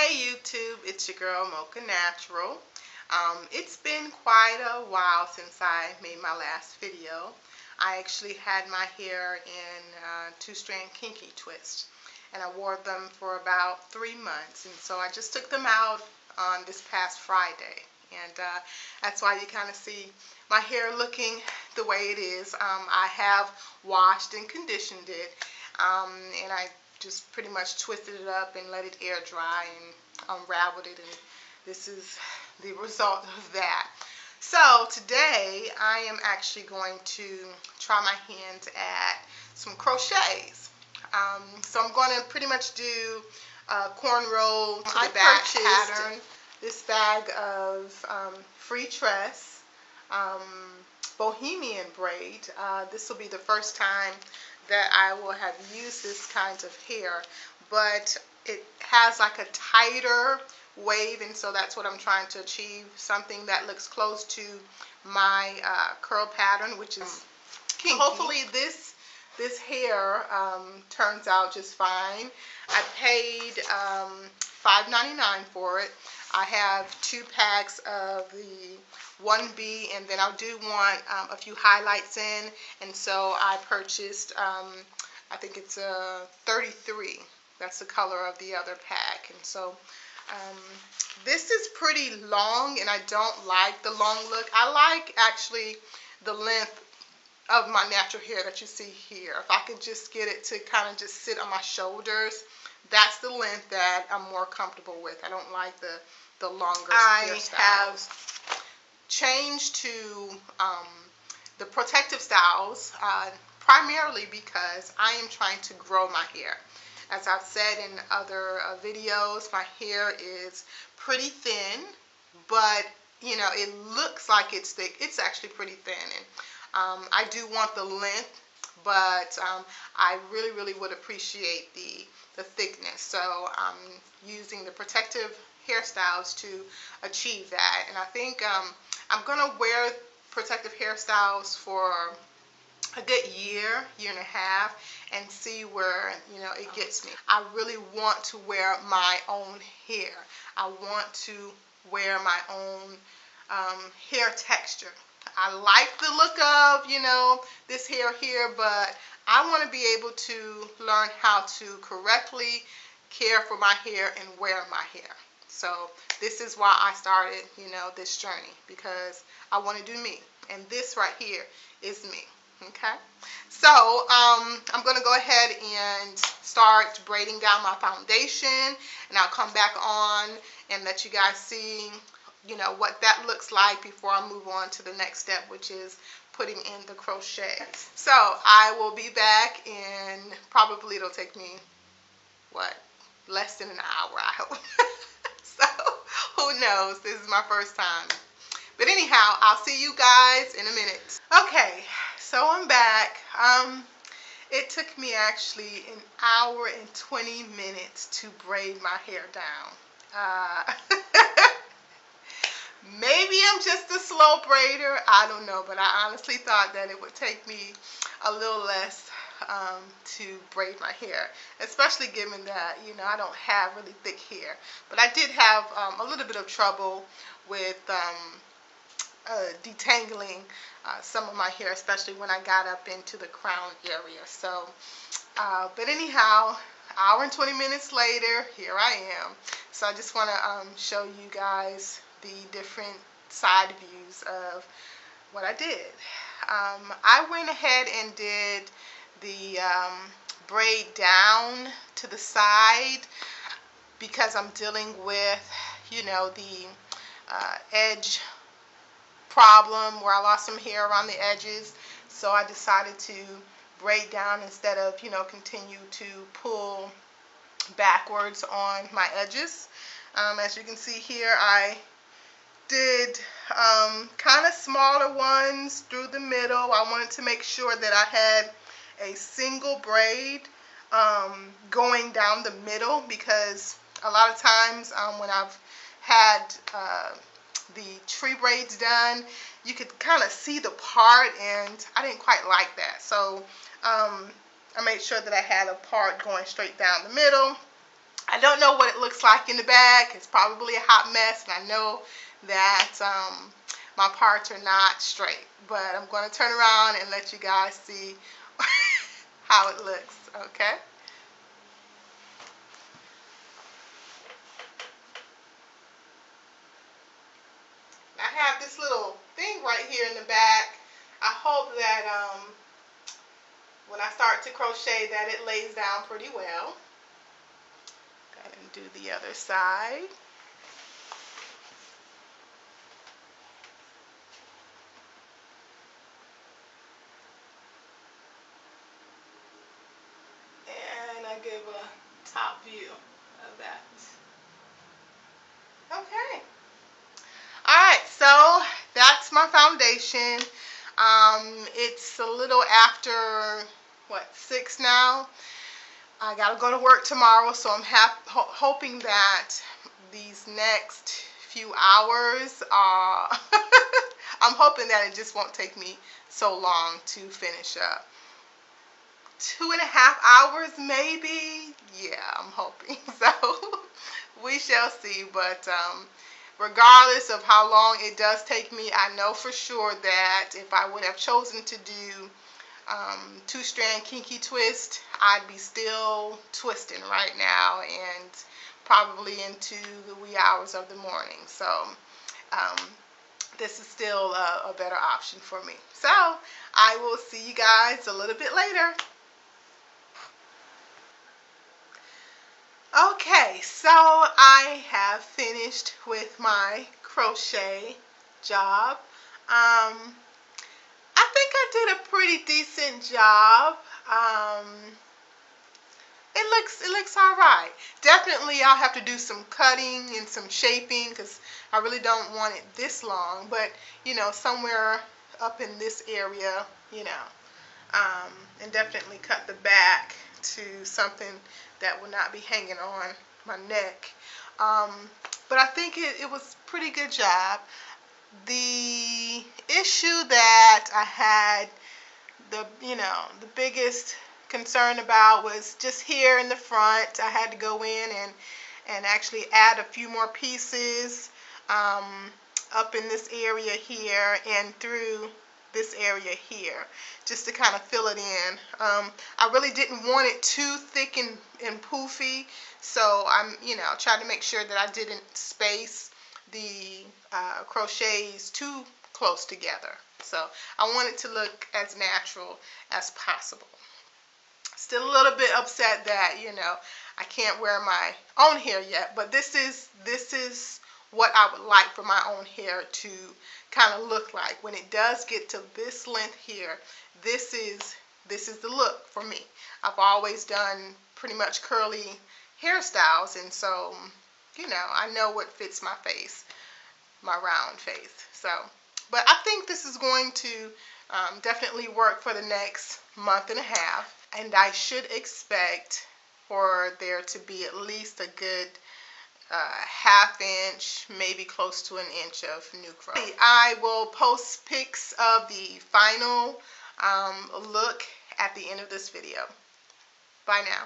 Hey YouTube, it's your girl Mocha Natural. It's been quite a while since I made my last video. I actually had my hair in two-strand kinky twist, and I wore them for about 3 months, and so I just took them out on this past Friday, and that's why you kind of see my hair looking the way it is. I have washed and conditioned it, and I just pretty much twisted it up and let it air dry and unraveled it, and this is the result of that. So today I am actually going to try my hands at some crochets. So I'm going to pretty much do cornrow to the back pattern. This bag of free tress bohemian braid. This will be the first time that I will have used this kind of hair, but it has like a tighter wave, and so that's what I'm trying to achieve, something that looks close to my curl pattern, which is kinky. So hopefully this hair turns out just fine. I paid $5.99 for it. I have 2 packs of the 1B, and then I do want a few highlights in, and so I purchased, I think it's a 33. That's the color of the other pack, and so this is pretty long, and I don't like the long look. I like actually the length of my natural hair that you see here. If I could just get it to kind of just sit on my shoulders, that's the length that I'm more comfortable with. I don't like the longer hairstyles. I have changed to the protective styles primarily because I am trying to grow my hair. As I've said in other videos, my hair is pretty thin, but you know, it looks like it's thick. It's actually pretty thin, and I do want the length, but I really would appreciate the thickness. So I'm using the protective hairstyles to achieve that, and I think I'm gonna wear protective hairstyles for a good year and a half and see where, you know, it gets me. I really want to wear my own hair. I want to wear my own hair texture. I like the look of, you know, this hair here, but I want to be able to learn how to correctly care for my hair and wear my hair. So this is why I started, you know, this journey, because I want to do me, and this right here is me. Okay, so I'm going to go ahead and start braiding down my foundation, and I'll come back on and let you guys see, you know, what that looks like before I move on to the next step, which is putting in the crochet. So I will be back in, probably it'll take me, what, less than an hour, I hope. So who knows, this is my first time. But anyhow, I'll see you guys in a minute. Okay, so I'm back. It took me actually an hour and 20 minutes to braid my hair down. Maybe I'm just a slow braider, I don't know, but I honestly thought that it would take me a little less to braid my hair, especially given that, you know, I don't have really thick hair. But I did have a little bit of trouble with detangling some of my hair, especially when I got up into the crown area. So, but anyhow, hour and 20 minutes later, here I am. So I just want to show you guys the different side views of what I did. I went ahead and did the braid down to the side because I'm dealing with, you know, the edge problem where I lost some hair around the edges. So I decided to braid down instead of, you know, continue to pull backwards on my edges. As you can see here, I did kind of smaller ones through the middle. I wanted to make sure that I had a single braid going down the middle, because a lot of times when I've had the tree braids done, you could kind of see the part, and I didn't quite like that. So I made sure that I had a part going straight down the middle. I don't know what it looks like in the back. It's probably a hot mess, and I know that my parts are not straight. But I'm going to turn around and let you guys see how it looks, okay? I have this little thing right here in the back. I hope that when I start to crochet that it lays down pretty well. Go ahead and do the other side. And I give a top view of that. Okay. Alright, so that's my foundation. It's a little after, what, 6 now? I gotta go to work tomorrow, so I'm hoping that these next few hours I'm hoping that it just won't take me so long to finish up. 2.5 hours maybe? Yeah, I'm hoping. So we shall see, but regardless of how long it does take me, I know for sure that if I would have chosen to do 2-strand kinky twist, I'd be still twisting right now and probably into the wee hours of the morning. So this is still a better option for me. So I will see you guys a little bit later. Okay, so I have finished with my crochet job. I think I did a pretty decent job. It looks all right. Definitely I'll have to do some cutting and some shaping because I really don't want it this long, but you know, somewhere up in this area, you know, and definitely cut the back to something that will not be hanging on my neck. But I think it was a pretty good job. The issue that I had, the biggest concern about was just here in the front. I had to go in and actually add a few more pieces up in this area here and through this area here, just to kind of fill it in. I really didn't want it too thick and poofy, so I'm tried to make sure that I didn't space the crochets too close together. So I want it to look as natural as possible. Still a little bit upset that I can't wear my own hair yet, but this is what I would like for my own hair to kind of look like. When it does get to this length here, this is the look for me. I've always done pretty much curly hairstyles, and so I know what fits my face, my round face. So, but I think this is going to definitely work for the next month and a half, and I should expect for there to be at least a good ½ inch, maybe close to 1 inch of new crochet. I will post pics of the final look at the end of this video. Bye now.